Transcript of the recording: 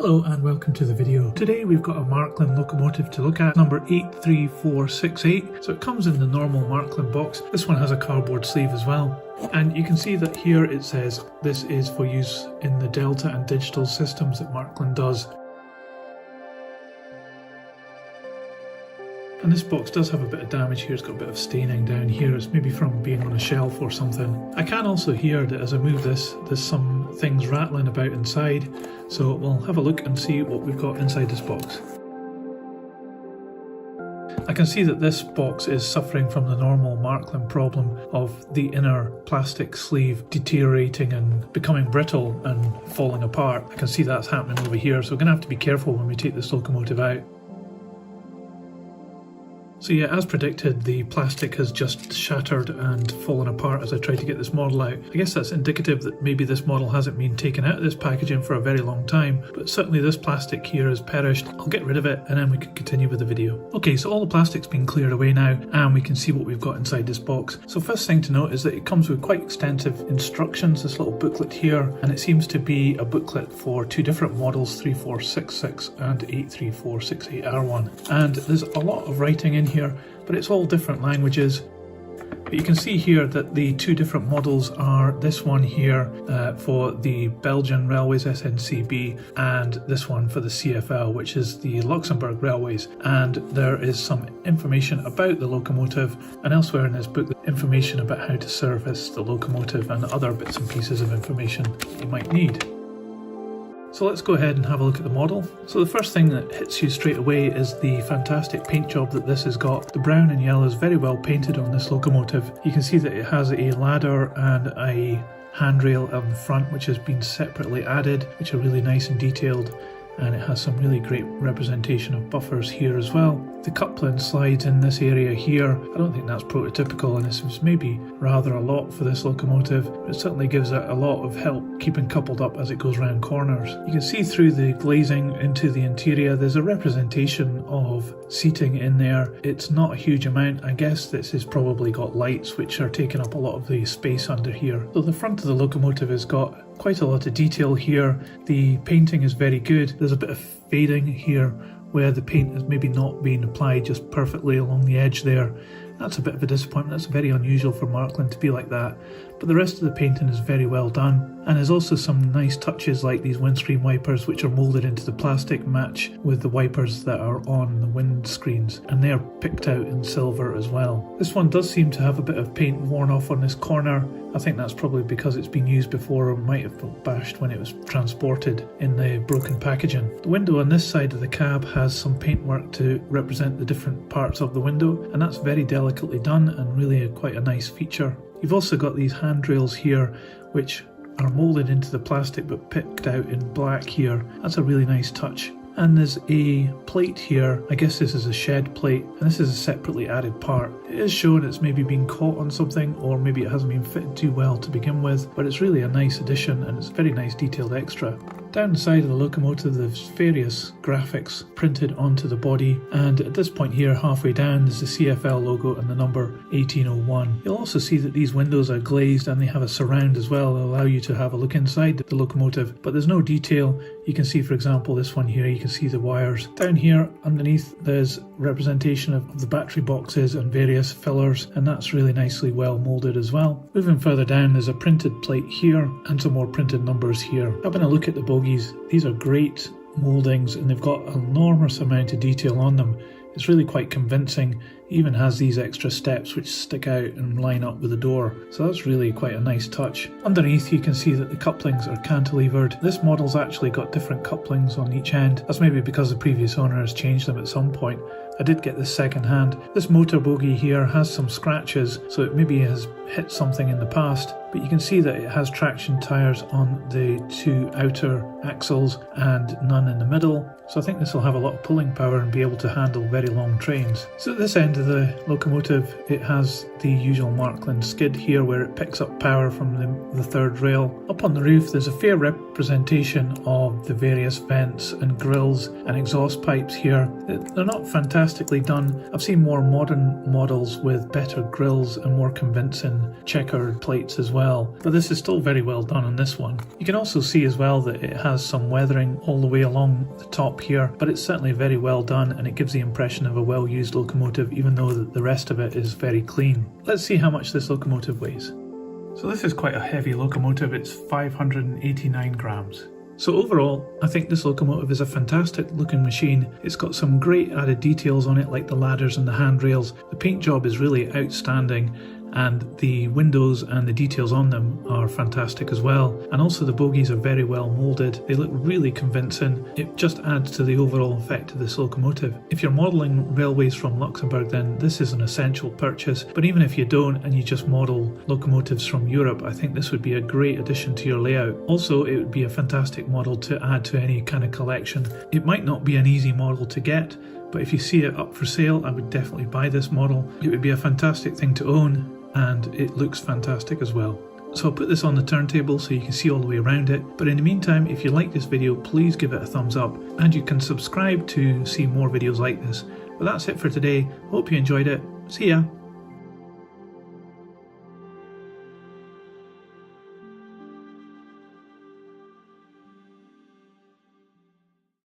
Hello and welcome to the video. Today we've got a Märklin locomotive to look at, number 83468. So it comes in the normal Märklin box. This one has a cardboard sleeve as well. And you can see that here it says this is for use in the Delta and digital systems that Märklin does. And this box does have a bit of damage here. It's got a bit of staining down here. It's maybe from being on a shelf or something. I can also hear that as I move this, there's some things rattling about inside. So we'll have a look and see what we've got inside this box. I can see that this box is suffering from the normal Märklin problem of the inner plastic sleeve deteriorating and becoming brittle and falling apart. I can see that's happening over here, so we're going to have to be careful when we take this locomotive out. So yeah, as predicted, the plastic has just shattered and fallen apart as I try to get this model out. I guess that's indicative that maybe this model hasn't been taken out of this packaging for a very long time, but certainly this plastic here has perished. I'll get rid of it and then we can continue with the video. Okay, so all the plastic's been cleared away now and we can see what we've got inside this box. So first thing to note is that it comes with quite extensive instructions, this little booklet here, and it seems to be a booklet for two different models, 3466 and 83468R1. And there's a lot of writing in here, but it's all different languages. But you can see here that the two different models are this one here for the Belgian Railways SNCB and this one for the CFL, which is the Luxembourg Railways. And there is some information about the locomotive, and elsewhere in this book information about how to service the locomotive and other bits and pieces of information you might need. So let's go ahead and have a look at the model. So the first thing that hits you straight away is the fantastic paint job that this has got. The brown and yellow is very well painted on this locomotive. You can see that it has a ladder and a handrail on the front which has been separately added, which are really nice and detailed. And it has some really great representation of buffers here as well. The coupling slides in this area here. I don't think that's prototypical, and this is maybe rather a lot for this locomotive, but it certainly gives it a lot of help keeping coupled up as it goes round corners. You can see through the glazing into the interior there's a representation of seating in there. It's not a huge amount. I guess this has probably got lights which are taking up a lot of the space under here. So the front of the locomotive has got quite a lot of detail here. The painting is very good. There's a bit of fading here where the paint has maybe not been applied just perfectly along the edge there. That's a bit of a disappointment. That's very unusual for Märklin to be like that. But the rest of the painting is very well done. And there's also some nice touches like these windscreen wipers which are moulded into the plastic, match with the wipers that are on the windscreens. And they are picked out in silver as well. This one does seem to have a bit of paint worn off on this corner. I think that's probably because it's been used before or might have got bashed when it was transported in the broken packaging. The window on this side of the cab has some paintwork to represent the different parts of the window, and that's very delicately done and really quite a nice feature. You've also got these handrails here which are moulded into the plastic but picked out in black here. That's a really nice touch. And there's a plate here. I guess this is a shed plate, and this is a separately added part. It is shown it's maybe been caught on something, or maybe it hasn't been fitted too well to begin with, but it's really a nice addition and it's a very nice detailed extra. Down the side of the locomotive there's various graphics printed onto the body, and at this point here halfway down there's the CFL logo and the number 1801. You'll also see that these windows are glazed and they have a surround as well that allow you to have a look inside the locomotive, but there's no detail. You can see, for example, this one here, you can see the wires. Down here underneath there's representation of the battery boxes and various fillers, and that's really nicely well moulded as well. Moving further down there's a printed plate here and some more printed numbers here. Having a look at the bogies, these are great mouldings and they've got an enormous amount of detail on them. It's really quite convincing. It even has these extra steps which stick out and line up with the door, so that's really quite a nice touch. Underneath you can see that the couplings are cantilevered. This model's actually got different couplings on each end. That's maybe because the previous owner has changed them at some point. I did get this second hand. This motor bogie here has some scratches, so it maybe has hit something in the past, but you can see that it has traction tyres on the two outer axles and none in the middle, so I think this will have a lot of pulling power and be able to handle very long trains. So at this end of the locomotive it has the usual Märklin skid here where it picks up power from the third rail. Up on the roof there's a fair representation of the various vents and grills and exhaust pipes here. They're not fantastically done. I've seen more modern models with better grills and more convincing checkered plates as well, but this is still very well done on this one. You can also see as well that it has has some weathering all the way along the top here, but it's certainly very well done and it gives the impression of a well-used locomotive, even though the rest of it is very clean. Let's see how much this locomotive weighs. So this is quite a heavy locomotive, it's 589 grams. So overall, I think this locomotive is a fantastic looking machine. It's got some great added details on it, like the ladders and the handrails. The paint job is really outstanding, and the windows and the details on them are fantastic as well. And also the bogies are very well moulded. They look really convincing. It just adds to the overall effect of this locomotive. If you're modelling railways from Luxembourg, then this is an essential purchase. But even if you don't and you just model locomotives from Europe, I think this would be a great addition to your layout. Also, it would be a fantastic model to add to any kind of collection. It might not be an easy model to get, but if you see it up for sale, I would definitely buy this model. It would be a fantastic thing to own, and it looks fantastic as well. So I'll put this on the turntable so you can see all the way around it. But in the meantime, if you like this video, please give it a thumbs up, and you can subscribe to see more videos like this. But that's it for today. Hope you enjoyed it. See ya!